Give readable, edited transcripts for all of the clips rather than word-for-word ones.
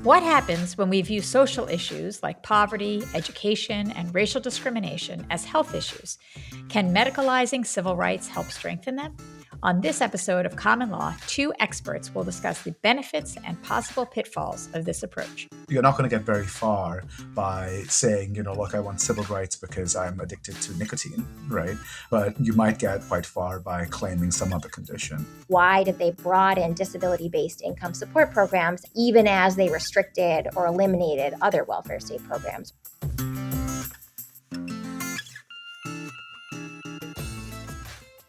What happens when we view social issues like poverty, education, and racial discrimination as health issues? Can medicalizing civil rights help strengthen them? On this episode of Common Law, two experts will discuss the benefits and possible pitfalls of this approach. You're not going to get very far by saying, look, I want civil rights because I'm addicted to nicotine, right? But you might get quite far by claiming some other condition. Why did they broaden disability-based income support programs even as they restricted or eliminated other welfare state programs?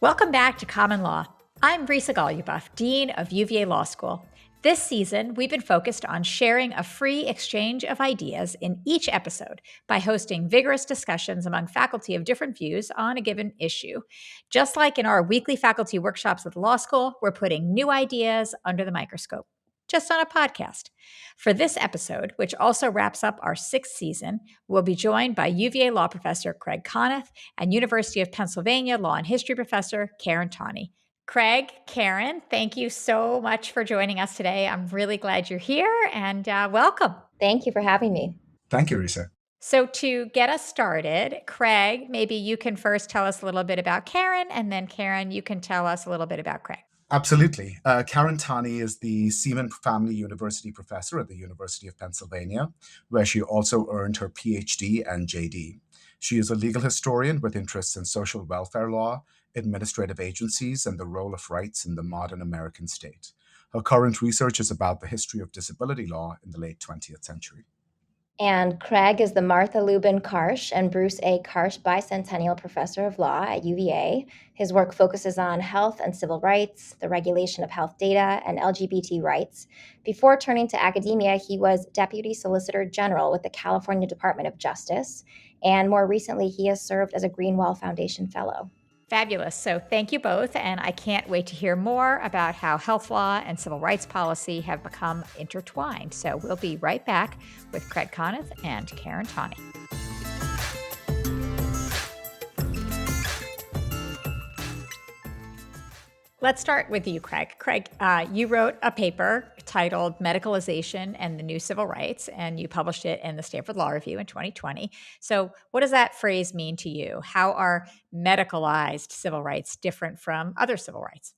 Welcome back to Common Law. I'm Risa Goluboff, Dean of UVA Law School. This season, we've been focused on sharing a free exchange of ideas in each episode by hosting vigorous discussions among faculty of different views on a given issue. Just like in our weekly faculty workshops at the law school, we're putting new ideas under the microscope, just on a podcast. For this episode, which also wraps up our sixth season, we'll be joined by UVA law professor Craig Conniff and University of Pennsylvania law and history professor Karen Tawney. Craig, Karen, thank you so much for joining us today. I'm really glad you're here and welcome. Thank you for having me. Thank you, Risa. So to get us started, Craig, maybe you can first tell us a little bit about Karen, and then Karen, you can tell us a little bit about Craig. Absolutely. Karen Tawney is the Seaman Family University professor at the University of Pennsylvania, where she also earned her PhD and JD. She is a legal historian with interests in social welfare law, administrative agencies, and the role of rights in the modern American state. Her current research is about the history of disability law in the late 20th century. And Craig is the Martha Lubin Karsh and Bruce A. Karsh Bicentennial Professor of Law at UVA. His work focuses on health and civil rights, the regulation of health data, and LGBT rights. Before turning to academia, he was Deputy Solicitor General with the California Department of Justice. And more recently, he has served as a Greenwell Foundation Fellow. Fabulous. So thank you both. And I can't wait to hear more about how health law and civil rights policy have become intertwined. So we'll be right back with Craig Conniff and Karen Tawney. Let's start with you, Craig. Craig, you wrote a paper titled Medicalization and the New Civil Rights, and you published it in the Stanford Law Review in 2020. So what does that phrase mean to you? How are medicalized civil rights different from other civil rights?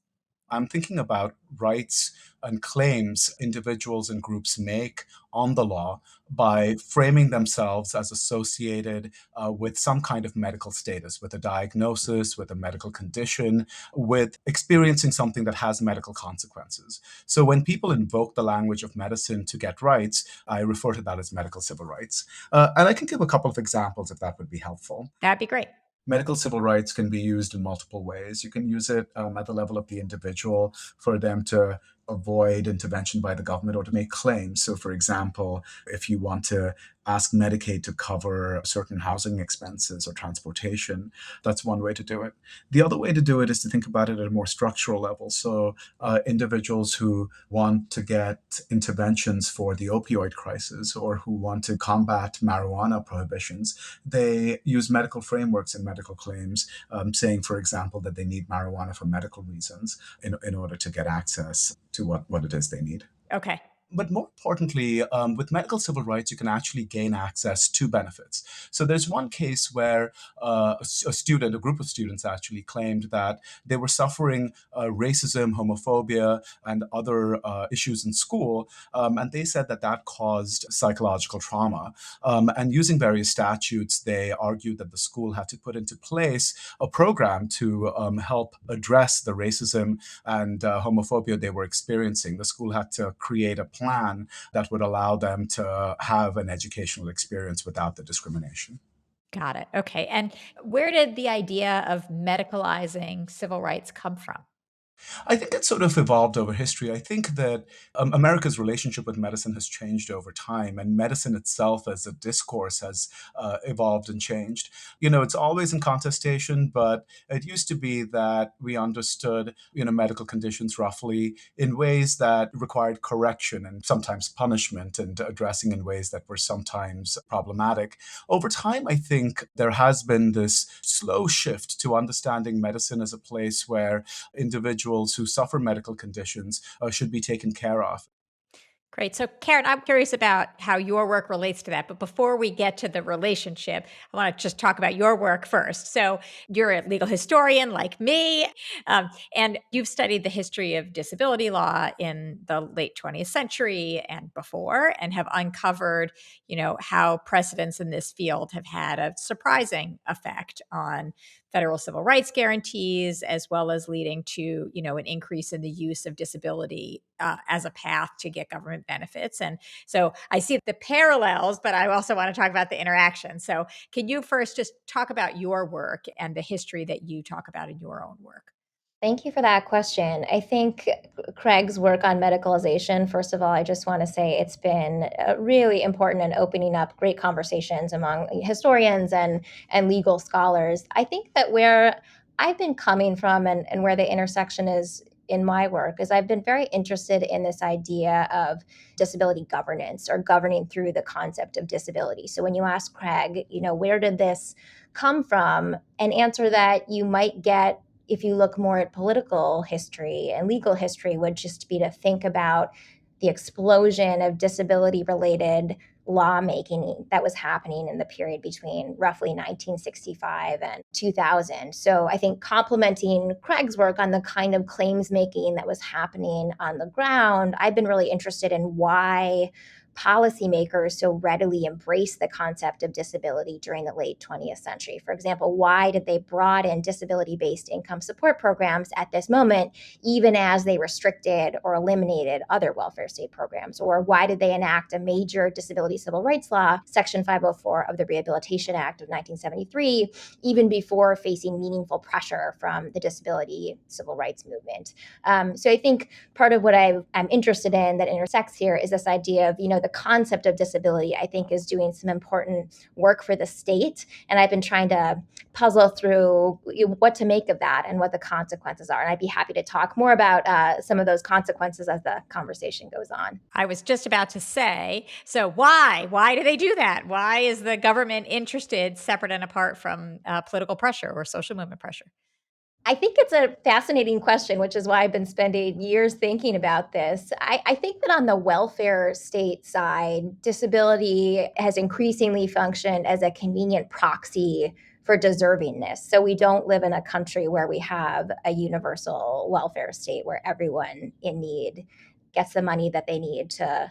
I'm thinking about rights and claims individuals and groups make on the law by framing themselves as associated with some kind of medical status, with a diagnosis, with a medical condition, with experiencing something that has medical consequences. So when people invoke the language of medicine to get rights, I refer to that as medical civil rights. And I can give a couple of examples if that would be helpful. That'd be great. Medical civil rights can be used in multiple ways. You can use it at the level of the individual for them to avoid intervention by the government or to make claims. So, for example, if you want to ask Medicaid to cover certain housing expenses or transportation, that's one way to do it. The other way to do it is to think about it at a more structural level. So, individuals who want to get interventions for the opioid crisis or who want to combat marijuana prohibitions, they use medical frameworks and medical claims, saying, for example, that they need marijuana for medical reasons in order to get access to what it is they need. Okay. But more importantly, with medical civil rights, you can actually gain access to benefits. So there's one case where a group of students actually claimed that they were suffering racism, homophobia, and other issues in school. And they said that caused psychological trauma. And using various statutes, they argued that the school had to put into place a program to help address the racism and homophobia they were experiencing. The school had to create a plan that would allow them to have an educational experience without the discrimination. Got it. Okay. And where did the idea of medicalizing civil rights come from? I think it sort of evolved over history. I think that America's relationship with medicine has changed over time, and medicine itself as a discourse has evolved and changed. It's always in contestation, but it used to be that we understood, medical conditions roughly in ways that required correction and sometimes punishment and addressing in ways that were sometimes problematic. Over time, I think there has been this slow shift to understanding medicine as a place where individuals who suffer medical conditions should be taken care of. Great. So, Karen, I'm curious about how your work relates to that. But before we get to the relationship, I want to just talk about your work first. So, you're a legal historian like me, and you've studied the history of disability law in the late 20th century and before, and have uncovered, how precedents in this field have had a surprising effect on federal civil rights guarantees, as well as leading to, an increase in the use of disability as a path to get government benefits. And so I see the parallels, but I also want to talk about the interaction. So can you first just talk about your work and the history that you talk about in your own work? Thank you for that question. I think Craig's work on medicalization, first of all, I just want to say it's been really important in opening up great conversations among historians and legal scholars. I think that where I've been coming from and where the intersection is in my work is I've been very interested in this idea of disability governance or governing through the concept of disability. So when you ask Craig, where did this come from? An answer that you might get if you look more at political history and legal history would just be to think about the explosion of disability related lawmaking that was happening in the period between roughly 1965 and 2000. So I think complementing Craig's work on the kind of claims making that was happening on the ground, I've been really interested in why policymakers so readily embraced the concept of disability during the late 20th century. For example, why did they broaden disability-based income support programs at this moment, even as they restricted or eliminated other welfare state programs? Or why did they enact a major disability civil rights law, Section 504 of the Rehabilitation Act of 1973, even before facing meaningful pressure from the disability civil rights movement? So I think part of what I'm interested in that intersects here is this idea of, the concept of disability, I think, is doing some important work for the state. And I've been trying to puzzle through what to make of that and what the consequences are. And I'd be happy to talk more about some of those consequences as the conversation goes on. I was just about to say, so why? Why do they do that? Why is the government interested separate and apart from political pressure or social movement pressure? I think it's a fascinating question, which is why I've been spending years thinking about this. I think that on the welfare state side, disability has increasingly functioned as a convenient proxy for deservingness. So we don't live in a country where we have a universal welfare state where everyone in need gets the money that they need to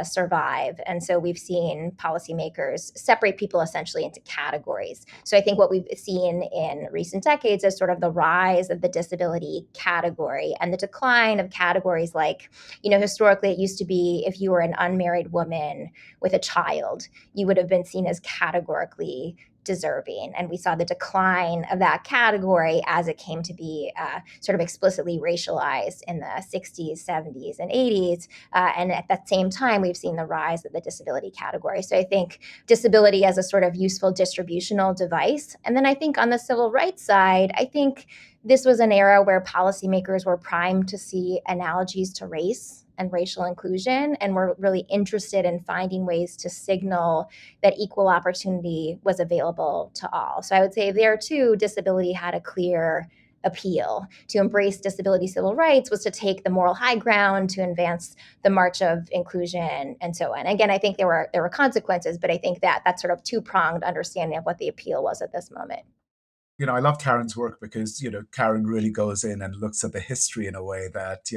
survive. And so we've seen policymakers separate people essentially into categories. So I think what we've seen in recent decades is sort of the rise of the disability category and the decline of categories like, historically it used to be if you were an unmarried woman with a child, you would have been seen as categorically deserving. And we saw the decline of that category as it came to be sort of explicitly racialized in the 60s, 70s, and 80s. And at that same time, we've seen the rise of the disability category. So I think disability as a sort of useful distributional device. And then I think on the civil rights side, I think this was an era where policymakers were primed to see analogies to race and racial inclusion, and were really interested in finding ways to signal that equal opportunity was available to all. So I would say there too, disability had a clear appeal. To embrace disability civil rights was to take the moral high ground, to advance the march of inclusion, and so on. Again, I think there were consequences, but I think that that's sort of two-pronged understanding of what the appeal was at this moment. I love Karen's work because, Karen really goes in and looks at the history in a way that,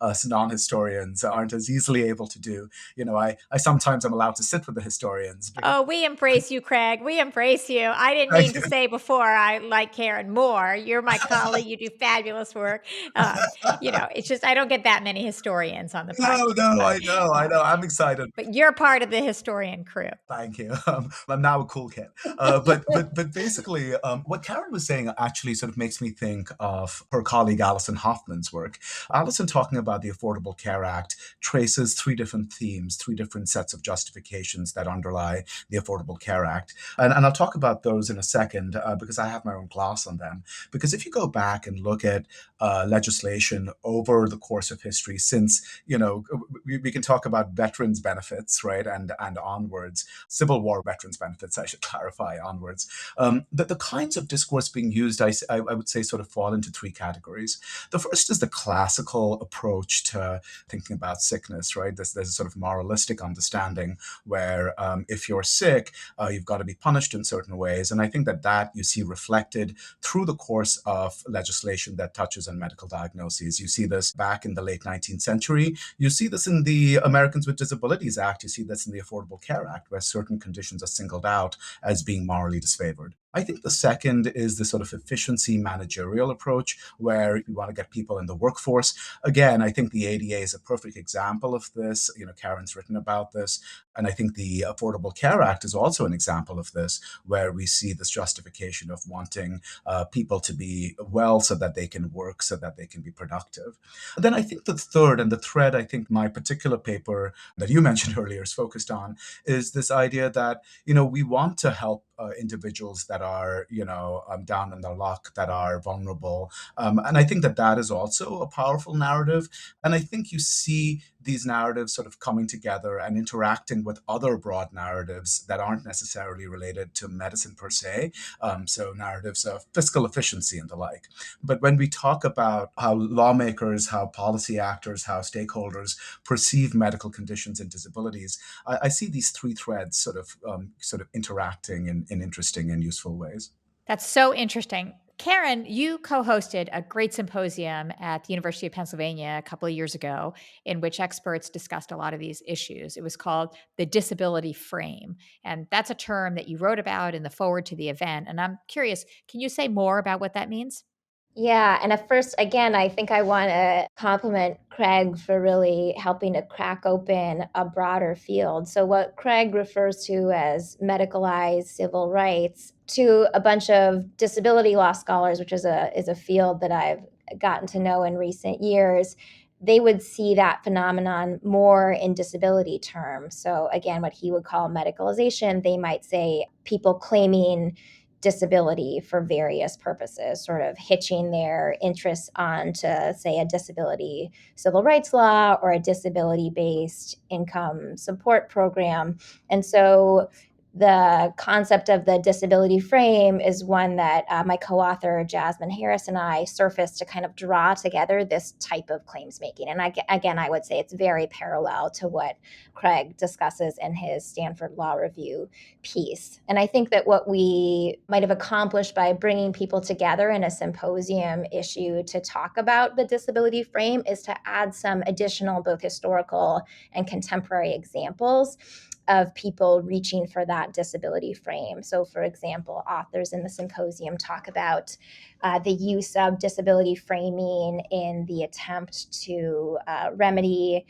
us non-historians aren't as easily able to do. I sometimes am allowed to sit with the historians. Oh, we embrace you, Craig. We embrace you. I didn't mean to say before I like Karen more. You're my colleague. You do fabulous work. It's just I don't get that many historians on the podcast. No, I know. I'm excited. But you're part of the historian crew. Thank you. I'm now a cool kid. But basically, what Karen was saying actually sort of makes me think of her colleague Alison Hoffman's work. Alison, talking about the Affordable Care Act, traces three different themes, three different sets of justifications that underlie the Affordable Care Act. And I'll talk about those in a second because I have my own gloss on them. Because if you go back and look at legislation over the course of history, since, we can talk about veterans benefits, right, and onwards, Civil War veterans benefits, I should clarify, onwards, the kinds of discourse being used, I would say, sort of fall into three categories. The first is the classical approach to thinking about sickness, right? There's a sort of moralistic understanding where if you're sick, you've got to be punished in certain ways. And I think that you see reflected through the course of legislation that touches on medical diagnoses. You see this back in the late 19th century. You see this in the Americans with Disabilities Act. You see this in the Affordable Care Act, where certain conditions are singled out as being morally disfavored. I think the second is the sort of efficiency managerial approach where we want to get people in the workforce. Again, I think the ADA is a perfect example of this. Karen's written about this. And I think the Affordable Care Act is also an example of this, where we see this justification of wanting people to be well so that they can work, so that they can be productive. Then I think the third and the thread I think my particular paper that you mentioned earlier is focused on is this idea that, we want to help individuals that are, down in their luck, that are vulnerable. And I think that is also a powerful narrative. And I think you see these narratives sort of coming together and interacting with other broad narratives that aren't necessarily related to medicine per se. So narratives of fiscal efficiency and the like. But when we talk about how lawmakers, how policy actors, how stakeholders perceive medical conditions and disabilities, I see these three threads sort of interacting in interesting and useful ways. That's so interesting. Karen, you co-hosted a great symposium at the University of Pennsylvania a couple of years ago in which experts discussed a lot of these issues. It was called the disability frame. And that's a term that you wrote about in the forward to the event. And I'm curious, can you say more about what that means? Yeah, and at first, again, I think I want to compliment Craig for really helping to crack open a broader field. So, what Craig refers to as medicalized civil rights, to a bunch of disability law scholars, which is a field that I've gotten to know in recent years, they would see that phenomenon more in disability terms. So, again, what he would call medicalization, they might say people claiming disability for various purposes, sort of hitching their interests onto, say, a disability civil rights law or a disability based income support program. And so the concept of the disability frame is one that my co-author Jasmine Harris and I surfaced to kind of draw together this type of claims making. And I would say it's very parallel to what Craig discusses in his Stanford Law Review piece. And I think that what we might have accomplished by bringing people together in a symposium issue to talk about the disability frame is to add some additional both historical and contemporary examples of people reaching for that disability frame. So, for example, authors in the symposium talk about the use of disability framing in the attempt to remedy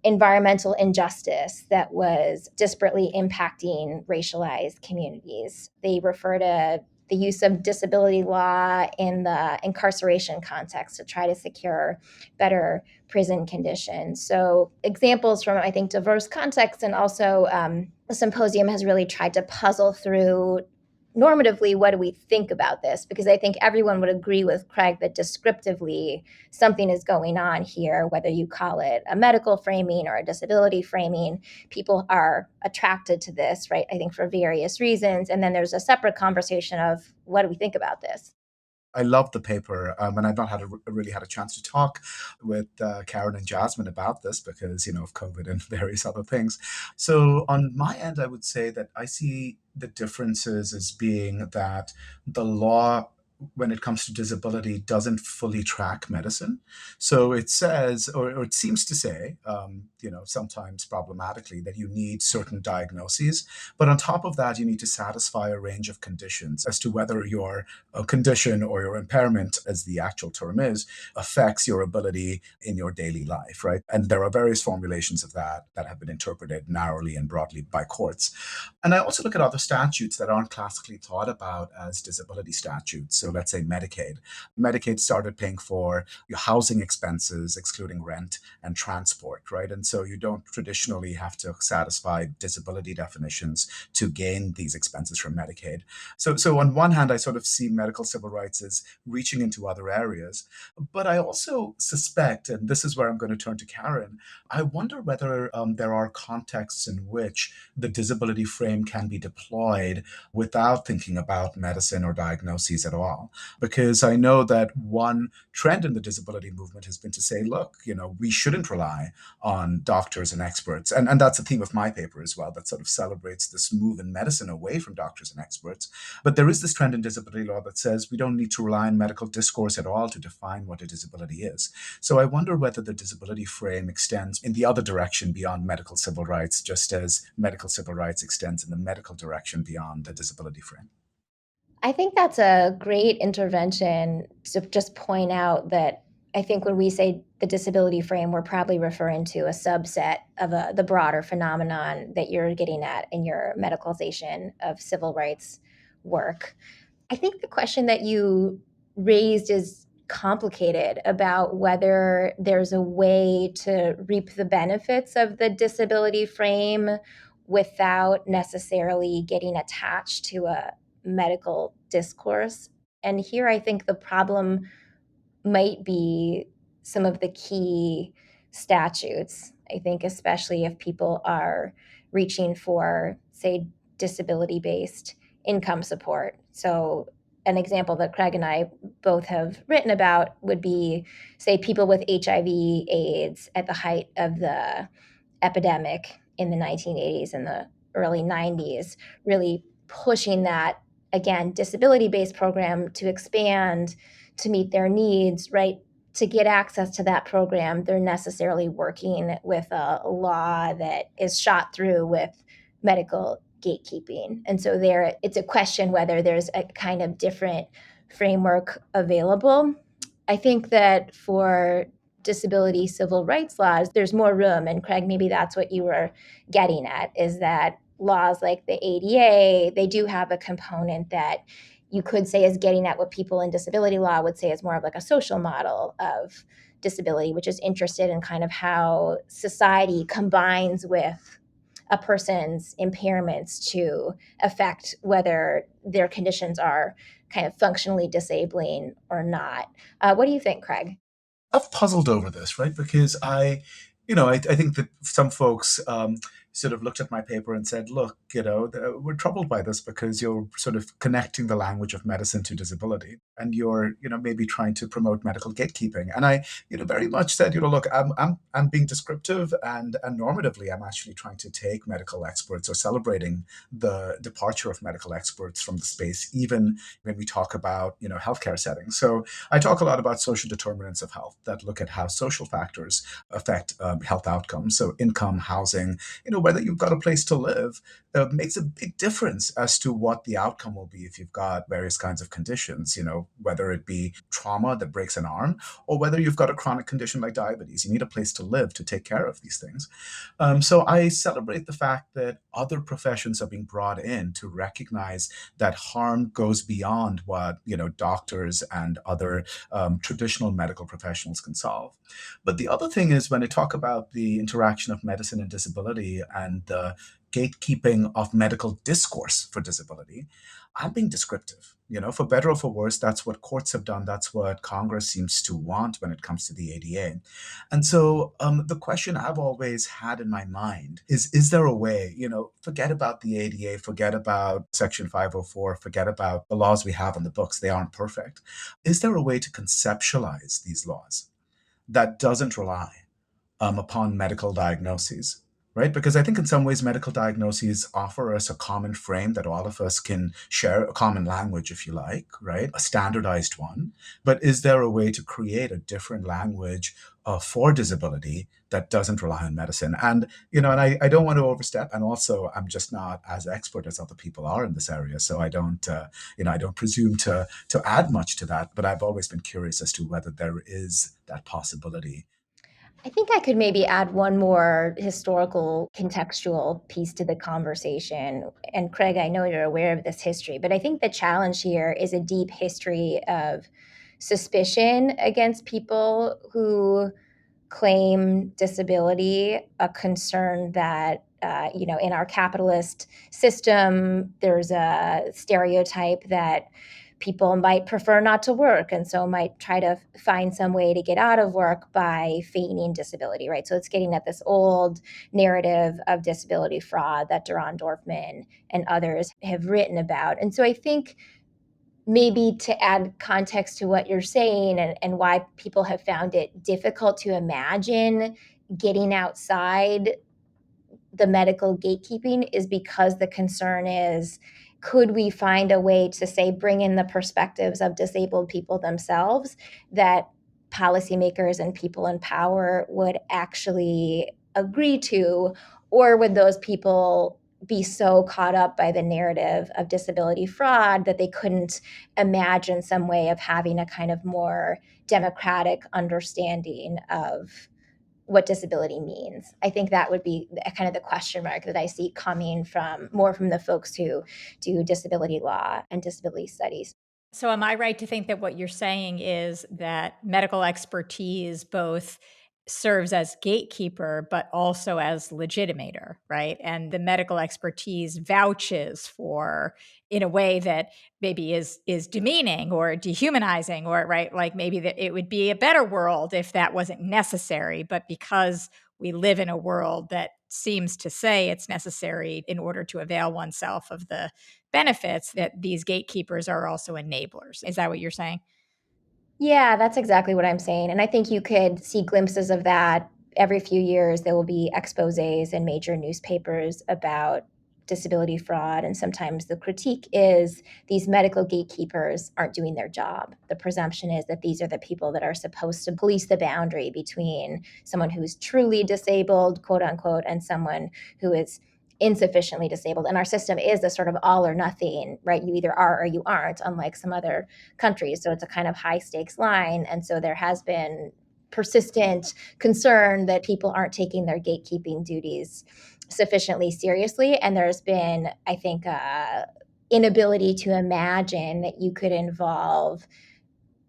environmental injustice that was disparately impacting racialized communities. They refer to the use of disability law in the incarceration context to try to secure better prison conditions. So examples from, I think, diverse contexts, and also the symposium has really tried to puzzle through normatively, what do we think about this? Because I think everyone would agree with Craig that descriptively something is going on here, whether you call it a medical framing or a disability framing. People are attracted to this, right? I think for various reasons. And then there's a separate conversation of what do we think about this? I love the paper, and I've not really had a chance to talk with Karen and Jasmine about this because, of COVID and various other things. So on my end, I would say that I see the differences as being that the law, when it comes to disability, doesn't fully track medicine. So it says, or it seems to say, sometimes problematically, that you need certain diagnoses. But on top of that, you need to satisfy a range of conditions as to whether your condition or your impairment, as the actual term is, affects your ability in your daily life, right? And there are various formulations of that have been interpreted narrowly and broadly by courts. And I also look at other statutes that aren't classically thought about as disability statutes. So So let's say Medicaid. Medicaid started paying for your housing expenses, excluding rent and transport, right? And so you don't traditionally have to satisfy disability definitions to gain these expenses from Medicaid. So on one hand, I sort of see medical civil rights as reaching into other areas, but I also suspect, and this is where I'm going to turn to Karen, I wonder whether there are contexts in which the disability frame can be deployed without thinking about medicine or diagnoses at all. Because I know that one trend in the disability movement has been to say, look, we shouldn't rely on doctors and experts. And that's a theme of my paper as well, that sort of celebrates this move in medicine away from doctors and experts. But there is this trend in disability law that says we don't need to rely on medical discourse at all to define what a disability is. So I wonder whether the disability frame extends in the other direction beyond medical civil rights, just as medical civil rights extends in the medical direction beyond the disability frame. I think that's a great intervention to just point out that I think when we say the disability frame, we're probably referring to a subset of the broader phenomenon that you're getting at in your medicalization of civil rights work. I think the question that you raised is complicated about whether there's a way to reap the benefits of the disability frame without necessarily getting attached to a medical discourse. And here I think the problem might be some of the key statutes. I think, especially if people are reaching for, say, disability based income support. So, an example that Craig and I both have written about would be, say, people with HIV/AIDS at the height of the epidemic in the 1980s and the early 90s, really pushing that, again, disability based program to expand to meet their needs, right? To get access to that program, they're necessarily working with a law that is shot through with medical gatekeeping. And so there, it's a question whether there's a kind of different framework available. I think that for disability civil rights laws, there's more room. And Craig, maybe that's what you were getting at, is that laws like the ADA, they do have a component that you could say is getting at what people in disability law would say is more of like a social model of disability, which is interested in kind of how society combines with a person's impairments to affect whether their conditions are kind of functionally disabling or not. What do you think, Craig? I've puzzled over this, right? Because I think that some folks sort of looked at my paper and said, look, we're troubled by this because you're sort of connecting the language of medicine to disability. And you're, maybe trying to promote medical gatekeeping. And I, very much said, look, I'm being descriptive and normatively, I'm actually trying to take medical experts or celebrating the departure of medical experts from the space, even when we talk about, healthcare settings. So I talk a lot about social determinants of health that look at how social factors affect health outcomes. So income, housing, whether you've got a place to live makes a big difference as to what the outcome will be if you've got various kinds of conditions, whether it be trauma that breaks an arm or whether you've got a chronic condition like diabetes. You need a place to live to take care of these things. So I celebrate the fact that other professions are being brought in to recognize that harm goes beyond what, doctors and other traditional medical professionals can solve. But the other thing is when I talk about the interaction of medicine and disability and the gatekeeping of medical discourse for disability, I'm being descriptive. For better or for worse, that's what courts have done. That's what Congress seems to want when it comes to the ADA. And so the question I've always had in my mind is there a way, forget about the ADA, forget about Section 504, forget about the laws we have on the books. They aren't perfect. Is there a way to conceptualize these laws that doesn't rely upon medical diagnoses, right? Because I think in some ways medical diagnoses offer us a common frame that all of us can share, a common language, if you like, right? A standardized one. But is there a way to create a different language for disability that doesn't rely on medicine? And, I don't want to overstep. And also, I'm just not as expert as other people are in this area. So I don't, I don't presume to add much to that. But I've always been curious as to whether there is that possibility. I think I could maybe add one more historical contextual piece to the conversation. And Craig, I know you're aware of this history, but I think the challenge here is a deep history of suspicion against people who claim disability, a concern that in our capitalist system, there's a stereotype that people might prefer not to work and so might try to find some way to get out of work by feigning disability, right? So it's getting at this old narrative of disability fraud that Duran Dorfman and others have written about. And so I think maybe to add context to what you're saying and why people have found it difficult to imagine getting outside the medical gatekeeping is because the concern is, could we find a way to say bring in the perspectives of disabled people themselves that policymakers and people in power would actually agree to, or would those people be so caught up by the narrative of disability fraud that they couldn't imagine some way of having a kind of more democratic understanding of what disability means? I think that would be kind of the question mark that I see coming from the folks who do disability law and disability studies. So, am I right to think that what you're saying is that medical expertise both serves as gatekeeper, but also as legitimator, right? And the medical expertise vouches for in a way that maybe is demeaning or dehumanizing, or right, like maybe that it would be a better world if that wasn't necessary, but because we live in a world that seems to say it's necessary in order to avail oneself of the benefits, that these gatekeepers are also enablers. Is that what you're saying? Yeah, that's exactly what I'm saying. And I think you could see glimpses of that every few years. There will be exposés in major newspapers about disability fraud. And sometimes the critique is these medical gatekeepers aren't doing their job. The presumption is that these are the people that are supposed to police the boundary between someone who's truly disabled, quote unquote, and someone who is insufficiently disabled. And our system is a sort of all or nothing, right? You either are or you aren't, unlike some other countries. So it's a kind of high stakes line. And so there has been persistent concern that people aren't taking their gatekeeping duties sufficiently seriously. And there's been, I think, inability to imagine that you could involve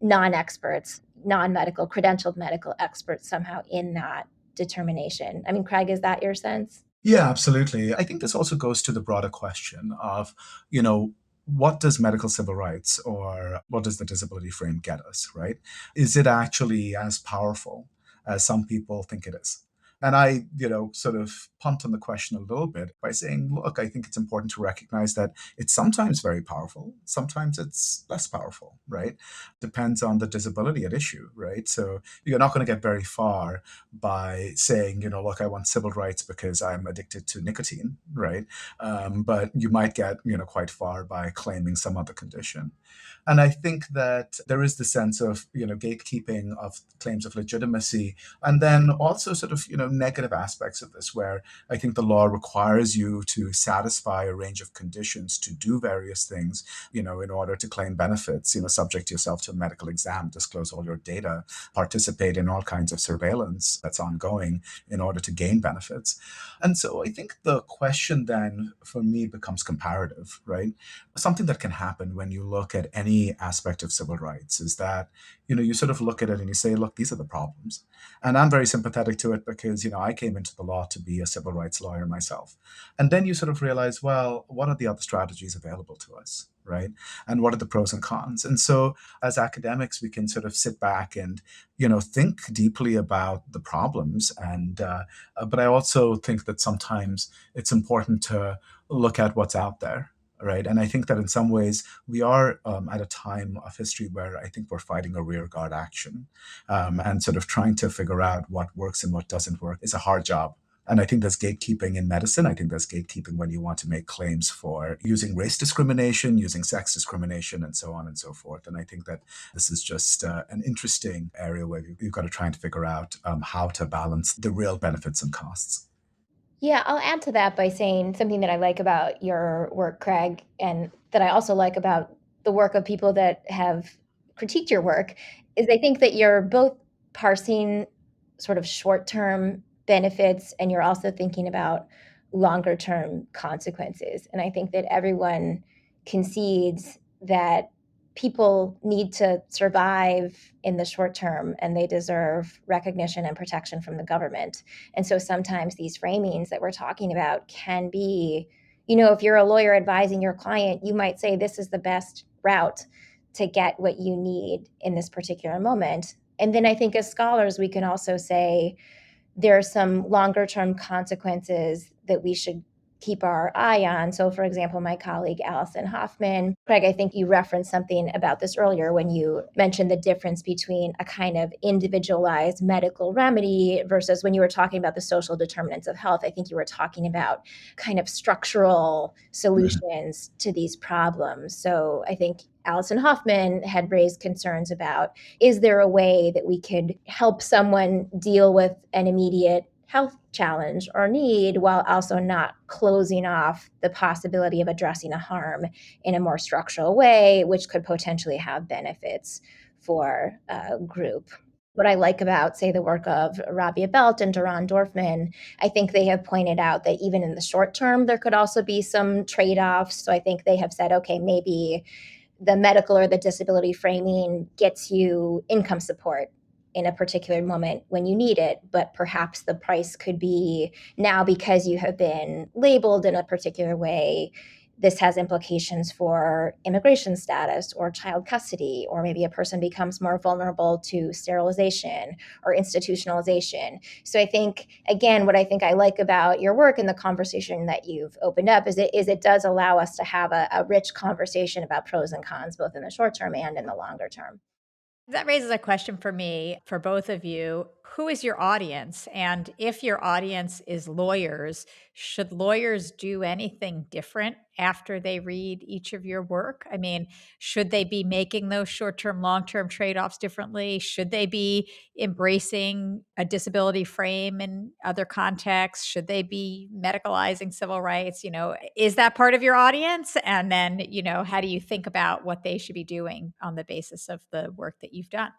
non-experts, non-medical, credentialed medical experts somehow in that determination. I mean, Craig, is that your sense? Yeah, absolutely. I think this also goes to the broader question of, you know, what does medical civil rights or what does the disability frame get us, right? Is it actually as powerful as some people think it is? And I, sort of punt on the question a little bit by saying, look, I think it's important to recognize that it's sometimes very powerful, sometimes it's less powerful, right? Depends on the disability at issue, right? So you're not going to get very far by saying, look, I want civil rights because I'm addicted to nicotine, right? But you might get, quite far by claiming some other condition. And I think that there is the sense of, gatekeeping of claims of legitimacy, and then also sort of, negative aspects of this, where I think the law requires you to satisfy a range of conditions to do various things, in order to claim benefits, subject yourself to a medical exam, disclose all your data, participate in all kinds of surveillance that's ongoing in order to gain benefits. And so I think the question then for me becomes comparative, right? Something that can happen when you look at any aspect of civil rights is that, you sort of look at it and you say, look, these are the problems. And I'm very sympathetic to it because, I came into the law to be a civil rights lawyer myself. And then you sort of realize, well, what are the other strategies available to us? Right. And what are the pros and cons? And so as academics, we can sort of sit back and, think deeply about the problems. And, but I also think that sometimes it's important to look at what's out there. Right. And I think that in some ways we are at a time of history where I think we're fighting a rearguard action, and sort of trying to figure out what works and what doesn't work is a hard job. And I think there's gatekeeping in medicine. I think there's gatekeeping when you want to make claims for using race discrimination, using sex discrimination, and so on and so forth. And I think that this is just an interesting area where you've got to try and figure out how to balance the real benefits and costs. Yeah, I'll add to that by saying something that I like about your work, Craig, and that I also like about the work of people that have critiqued your work, is I think that you're both parsing sort of short-term benefits, and you're also thinking about longer-term consequences. And I think that everyone concedes that people need to survive in the short term and they deserve recognition and protection from the government. And so sometimes these framings that we're talking about can be, if you're a lawyer advising your client, you might say this is the best route to get what you need in this particular moment. And then I think as scholars, we can also say there are some longer term consequences that we should keep our eye on. So, for example, my colleague Allison Hoffman, Craig, I think you referenced something about this earlier when you mentioned the difference between a kind of individualized medical remedy versus when you were talking about the social determinants of health. I think you were talking about kind of structural solutions to these problems. So, I think Allison Hoffman had raised concerns about, is there a way that we could help someone deal with an immediate health challenge or need while also not closing off the possibility of addressing a harm in a more structural way, which could potentially have benefits for a group. What I like about, say, the work of Rabia Belt and Duran Dorfman, I think they have pointed out that even in the short term, there could also be some trade-offs. So I think they have said, okay, maybe the medical or the disability framing gets you income support in a particular moment when you need it, but perhaps the price could be now because you have been labeled in a particular way. This has implications for immigration status or child custody, or maybe a person becomes more vulnerable to sterilization or institutionalization. So I think, again, what I think I like about your work and the conversation that you've opened up is it does allow us to have a rich conversation about pros and cons, both in the short term and in the longer term. That raises a question for me, for both of you. Who is your audience? And if your audience is lawyers, should lawyers do anything different after they read each of your work? I mean, should they be making those short term, long term trade offs differently? Should they be embracing a disability frame in other contexts? Should they be medicalizing civil rights? Is that part of your audience? And then, how do you think about what they should be doing on the basis of the work that you've done?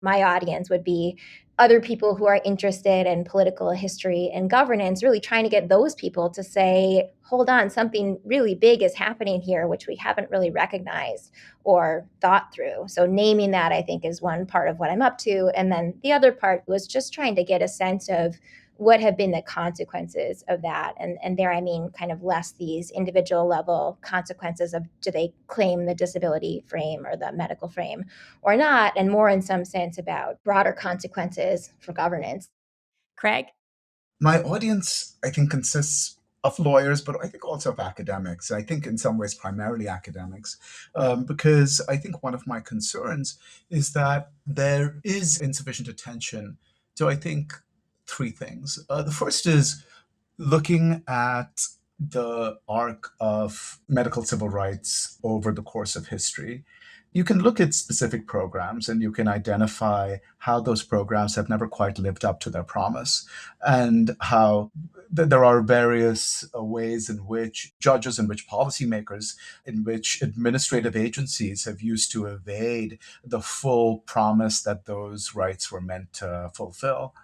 My audience would be other people who are interested in political history and governance, really trying to get those people to say, hold on, something really big is happening here, which we haven't really recognized or thought through. So naming that, I think, is one part of what I'm up to. And then the other part was just trying to get a sense of what have been the consequences of that. And there, I mean, kind of less these individual level consequences of, do they claim the disability frame or the medical frame or not, and more in some sense about broader consequences for governance. Craig? My audience, I think, consists of lawyers, but I think also of academics. I think in some ways primarily academics, because I think one of my concerns is that there is insufficient attention to, I think, three things. The first is looking at the arc of medical civil rights over the course of history. You can look at specific programs and you can identify how those programs have never quite lived up to their promise, and how there are various ways in which judges, in which policymakers, in which administrative agencies have used to evade the full promise that those rights were meant to fulfill.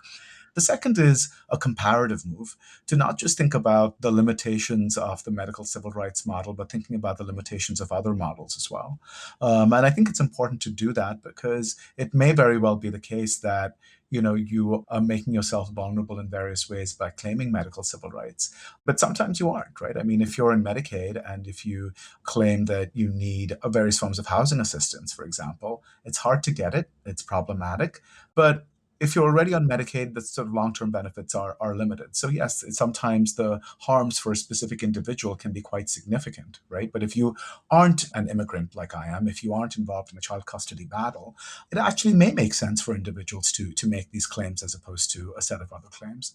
The second is a comparative move to not just think about the limitations of the medical civil rights model, but thinking about the limitations of other models as well. And I think it's important to do that because it may very well be the case that you are making yourself vulnerable in various ways by claiming medical civil rights. But sometimes you aren't, right? I mean, if you're in Medicaid and if you claim that you need various forms of housing assistance, for example, it's hard to get it. It's problematic. But if you're already on Medicaid, the sort of long-term benefits are limited. So yes, sometimes the harms for a specific individual can be quite significant, right? But if you aren't an immigrant like I am, if you aren't involved in a child custody battle, it actually may make sense for individuals to make these claims as opposed to a set of other claims.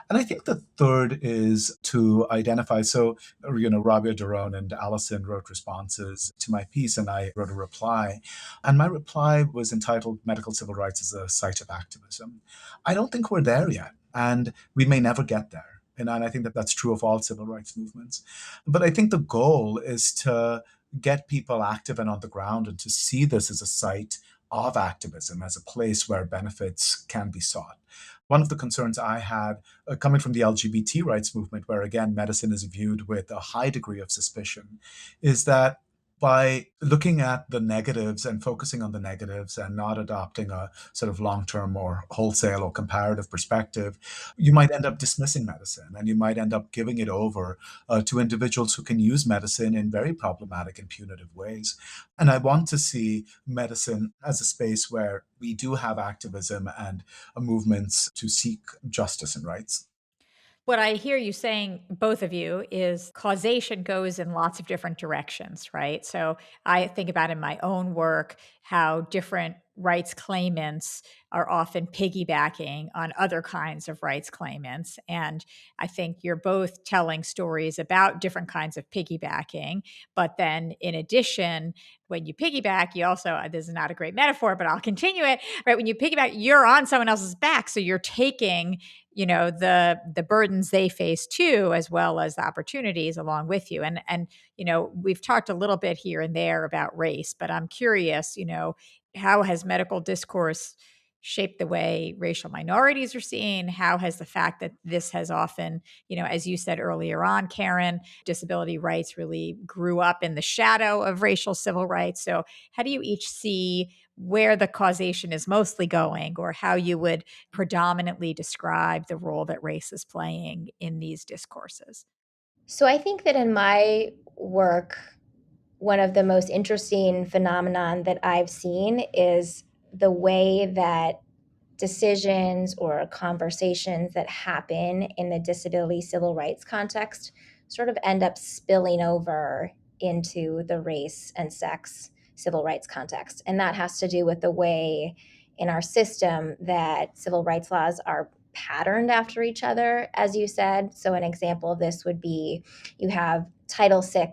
And I think the third is to identify, so, Rabia Duran and Allison wrote responses to my piece and I wrote a reply. And my reply was entitled Medical Civil Rights as a Site of Activism. I don't think we're there yet, and we may never get there. And I think that that's true of all civil rights movements. But I think the goal is to get people active and on the ground and to see this as a site of activism as a place where benefits can be sought. One of the concerns I had coming from the LGBT rights movement, where again medicine is viewed with a high degree of suspicion, is that by looking at the negatives and focusing on the negatives and not adopting a sort of long term or wholesale or comparative perspective, you might end up dismissing medicine and you might end up giving it over to individuals who can use medicine in very problematic and punitive ways. And I want to see medicine as a space where we do have activism and movements to seek justice and rights. What I hear you saying, both of you, is causation goes in lots of different directions, right? So I think about in my own work how different rights claimants are often piggybacking on other kinds of rights claimants. And I think you're both telling stories about different kinds of piggybacking. But then in addition, when you piggyback, you also, this is not a great metaphor, but I'll continue it, right? When you piggyback, you're on someone else's back. So you're taking the burdens they face too, as well as the opportunities along with you. And we've talked a little bit here and there about race, but I'm curious, how has medical discourse shaped the way racial minorities are seen? How has the fact that this has often, as you said earlier on, Karen, disability rights really grew up in the shadow of racial civil rights? So how do you each see where the causation is mostly going, or how you would predominantly describe the role that race is playing in these discourses? So I think that in my work, one of the most interesting phenomenon that I've seen is the way that decisions or conversations that happen in the disability civil rights context sort of end up spilling over into the race and sex civil rights context. And that has to do with the way in our system that civil rights laws are patterned after each other, as you said. So, an example of this would be you have Title VI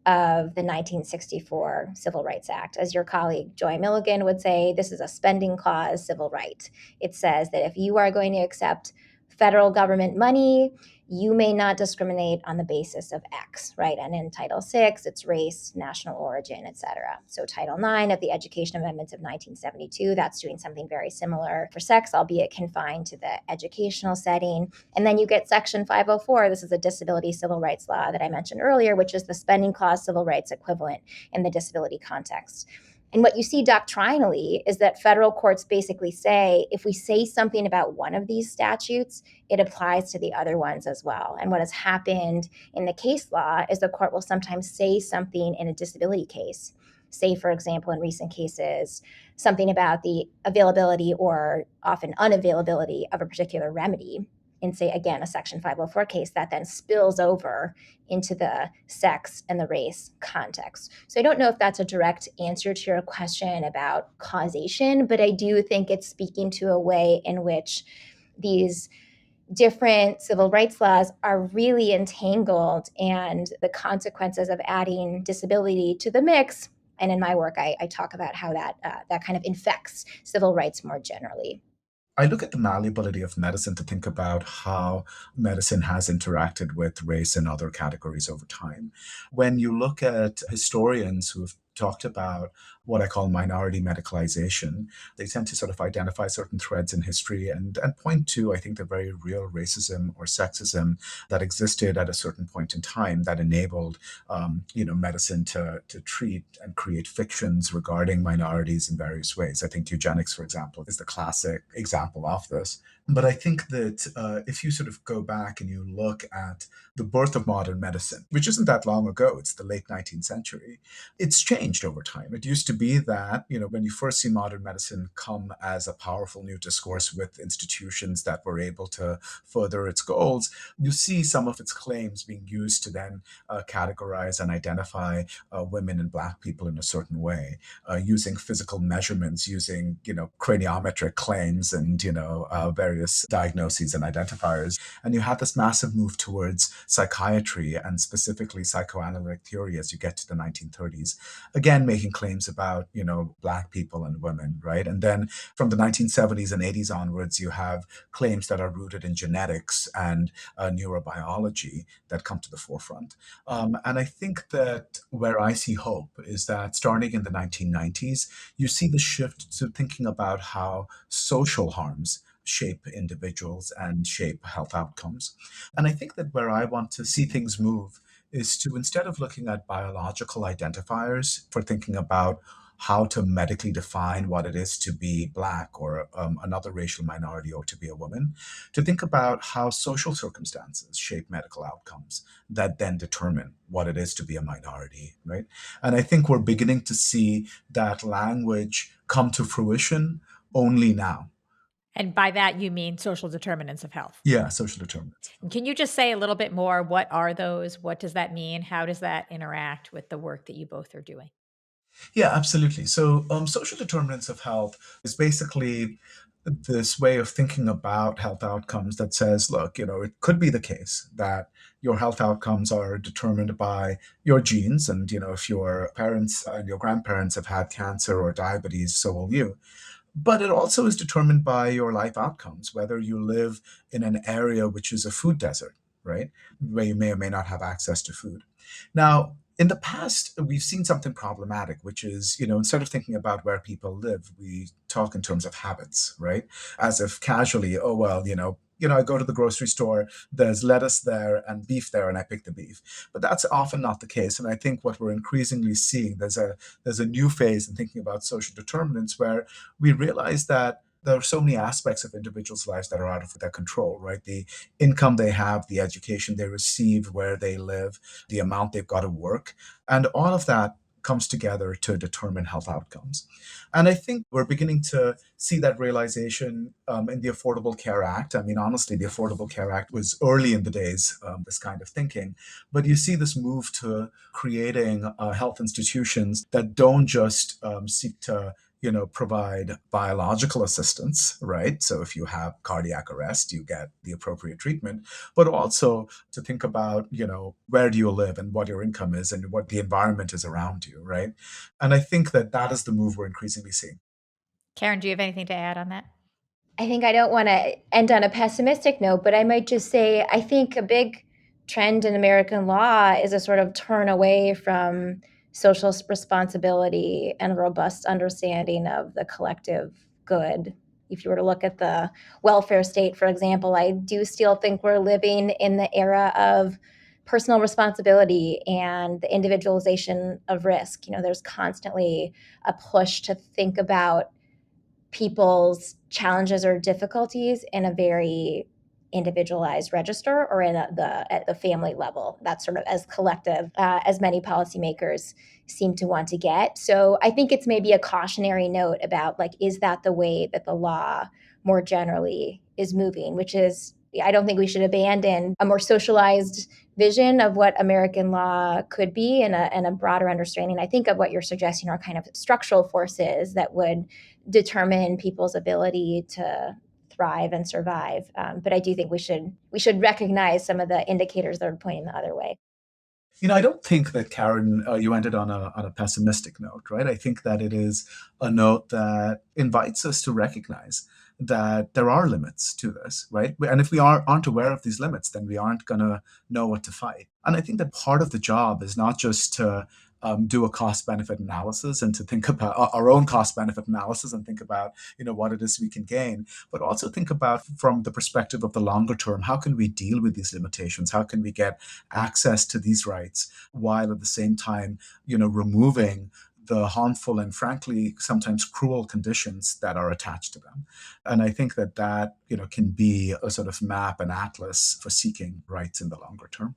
of the 1964 Civil Rights Act. As your colleague Joy Milligan would say, this is a spending clause civil right. It says that if you are going to accept federal government money, you may not discriminate on the basis of X, right? And in Title VI, it's race, national origin, et cetera. So Title IX of the Education Amendments of 1972, that's doing something very similar for sex, albeit confined to the educational setting. And then you get Section 504. This is a disability civil rights law that I mentioned earlier, which is the spending clause civil rights equivalent in the disability context. And what you see doctrinally is that federal courts basically say if we say something about one of these statutes, it applies to the other ones as well. And what has happened in the case law is the court will sometimes say something in a disability case. Say, for example, in recent cases, something about the availability or often unavailability of a particular remedy in, say, again, a Section 504 case that then spills over into the sex and the race context. So I don't know if that's a direct answer to your question about causation, but I do think it's speaking to a way in which these different civil rights laws are really entangled, and the consequences of adding disability to the mix. And in my work, I talk about how that kind of infects civil rights more generally. I look at the malleability of medicine to think about how medicine has interacted with race and other categories over time. When you look at historians who have talked about what I call minority medicalization, they tend to sort of identify certain threads in history and point to, I think, the very real racism or sexism that existed at a certain point in time that enabled, medicine to treat and create fictions regarding minorities in various ways. I think eugenics, for example, is the classic example of this. But I think that if you sort of go back and you look at the birth of modern medicine, which isn't that long ago, it's the late 19th century, it's changed over time. It used to be that, when you first see modern medicine come as a powerful new discourse with institutions that were able to further its goals, you see some of its claims being used to then categorize and identify women and Black people in a certain way, using physical measurements, using, craniometric claims and, various various diagnoses and identifiers. And you had this massive move towards psychiatry and specifically psychoanalytic theory as you get to the 1930s, again, making claims about, Black people and women, right? And then from the 1970s and 80s onwards, you have claims that are rooted in genetics and neurobiology that come to the forefront. And I think that where I see hope is that starting in the 1990s, you see the shift to thinking about how social harms shape individuals and shape health outcomes. And I think that where I want to see things move is to, instead of looking at biological identifiers for thinking about how to medically define what it is to be Black or another racial minority or to be a woman, to think about how social circumstances shape medical outcomes that then determine what it is to be a minority, right? And I think we're beginning to see that language come to fruition only now. And by that, you mean social determinants of health. Yeah, social determinants. Can you just say a little bit more? What are those? What does that mean? How does that interact with the work that you both are doing? Yeah, absolutely. So, social determinants of health is basically this way of thinking about health outcomes that says, look, it could be the case that your health outcomes are determined by your genes. And, if your parents and your grandparents have had cancer or diabetes, so will you. But it also is determined by your life outcomes, whether you live in an area which is a food desert, right? Where you may or may not have access to food. Now, in the past, we've seen something problematic, which is, instead of thinking about where people live, we talk in terms of habits, right? As if casually, oh, well, I go to the grocery store, there's lettuce there and beef there, and I pick the beef. But that's often not the case. And I think what we're increasingly seeing, there's a new phase in thinking about social determinants where we realize that there are so many aspects of individuals' lives that are out of their control, right? The income they have, the education they receive, where they live, the amount they've got to work, and all of that comes together to determine health outcomes. And I think we're beginning to see that realization in the Affordable Care Act. I mean, honestly, the Affordable Care Act was early in the days, this kind of thinking. But you see this move to creating health institutions that don't just seek to provide biological assistance, right? So if you have cardiac arrest, you get the appropriate treatment, but also to think about, where do you live and what your income is and what the environment is around you, right? And I think that that is the move we're increasingly seeing. Karen, do you have anything to add on that? I think I don't want to end on a pessimistic note, but I might just say I think a big trend in American law is a sort of turn away from social responsibility and robust understanding of the collective good. If you were to look at the welfare state, for example, I do still think we're living in the era of personal responsibility and the individualization of risk. There's constantly a push to think about people's challenges or difficulties in a very individualized register or at the family level. That's sort of as collective as many policymakers seem to want to get. So I think it's maybe a cautionary note about is that the way that the law more generally is moving, which is I don't think we should abandon a more socialized vision of what American law could be and a broader understanding. I think of what you're suggesting are kind of structural forces that would determine people's ability to thrive and survive. But I do think we should recognize some of the indicators that are pointing the other way. I don't think that, Karen, you ended on a pessimistic note, right? I think that it is a note that invites us to recognize that there are limits to this, right? And if we aren't aware of these limits, then we aren't going to know what to fight. And I think that part of the job is not just to do a cost benefit analysis and to think about our own cost benefit analysis and think about what it is we can gain, but also think about from the perspective of the longer term, how can we deal with these limitations? How can we get access to these rights while at the same time removing the harmful and frankly sometimes cruel conditions that are attached to them? And I think that can be a sort of map and atlas for seeking rights in the longer term.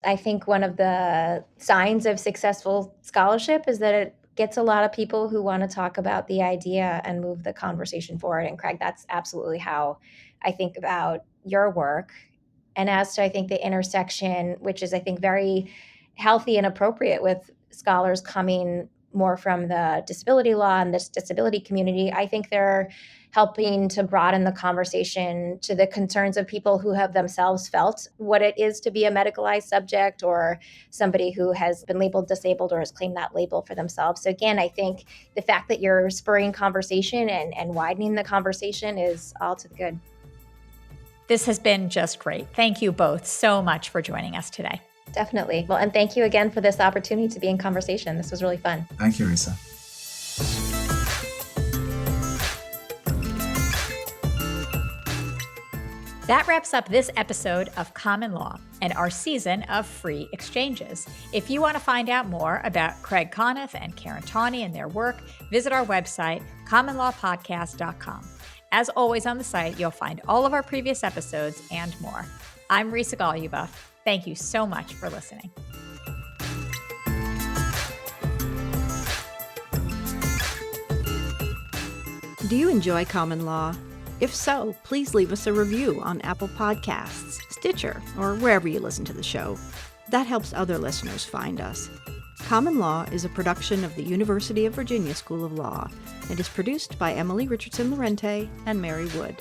I think one of the signs of successful scholarship is that it gets a lot of people who want to talk about the idea and move the conversation forward. And Craig, that's absolutely how I think about your work. And as to, I think, the intersection, which is, I think, very healthy and appropriate with scholars coming more from the disability law and this disability community, I think they're helping to broaden the conversation to the concerns of people who have themselves felt what it is to be a medicalized subject or somebody who has been labeled disabled or has claimed that label for themselves. So again, I think the fact that you're spurring conversation and widening the conversation is all to the good. This has been just great. Thank you both so much for joining us today. Definitely. Well, and thank you again for this opportunity to be in conversation. This was really fun. Thank you, Risa. That wraps up this episode of Common Law and our season of free exchanges. If you want to find out more about Craig Conniff and Karen Tawney and their work, visit our website, commonlawpodcast.com. As always on the site, you'll find all of our previous episodes and more. I'm Risa Goluboff. Thank you so much for listening. Do you enjoy Common Law? If so, please leave us a review on Apple Podcasts, Stitcher, or wherever you listen to the show. That helps other listeners find us. Common Law is a production of the University of Virginia School of Law. It is produced by Emily Richardson Lorente and Mary Wood.